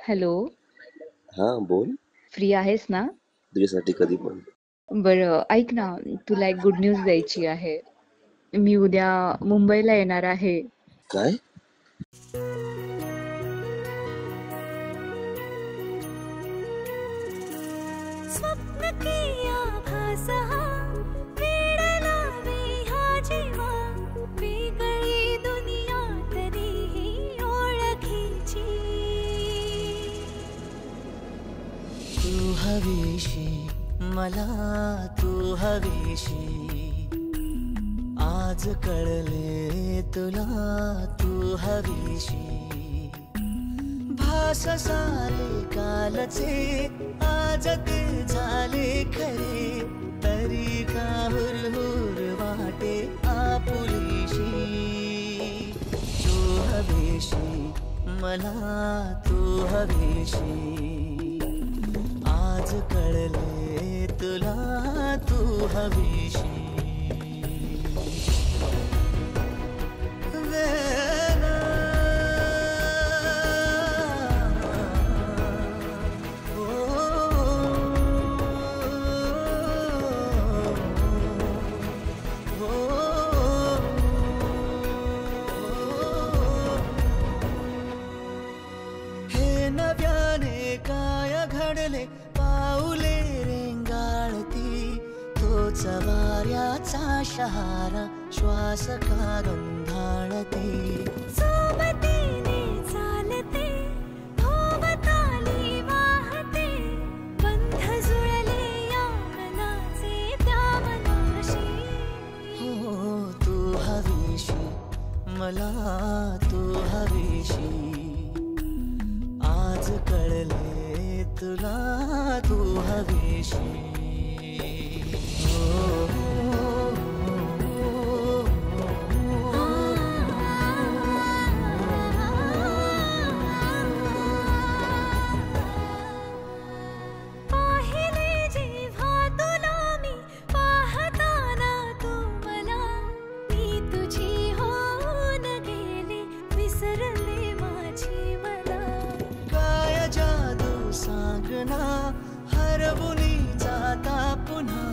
Hello, हा बोल. Free आहेस ना? तुझ्यासाठी कधी पण. बरं, ऐक ना, तुला एक गुड न्यूज द्यायची आहे. मी उद्या मुंबईला येणार आहे. काय? स्वप्न की आभास हा वेड लावे ह्या जीवा वेगळी दुनिया तरीही ओळखीची तू हवीशी मला तू हवीशी आज कळले तुला तू हवीशी भास सारे कालचे आज ते झाले खरे तरी का हुरहुर वाटे आपुलीशी तू हवीशी मला तू हवीशी आज कळले तुला तू हवीशी हे नव्याने काय घडले पाऊले रेंगाळती तोच वाऱ्याचा शहारा श्वास का गंधाळते सोबतीने चालते भोवताली वाहते बंध जुळले या मनाचे त्या मनाशी हो तू हवीशी मला तू हवीशी आज कळले तुला तू हवीशी पाहिले जेव्हा तुला मी पाहताना तू मला मी तुझी होऊन गेले विसरले माझी मला काय जादू सांगना हरवुनी जाता पुन्हा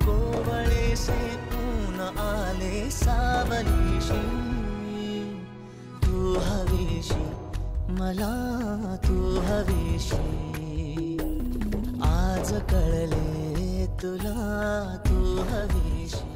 कोवळे से ऊन आले सावलीशी तू हवीशी मला तू हवीशी आज कळले तुला तू हवीशी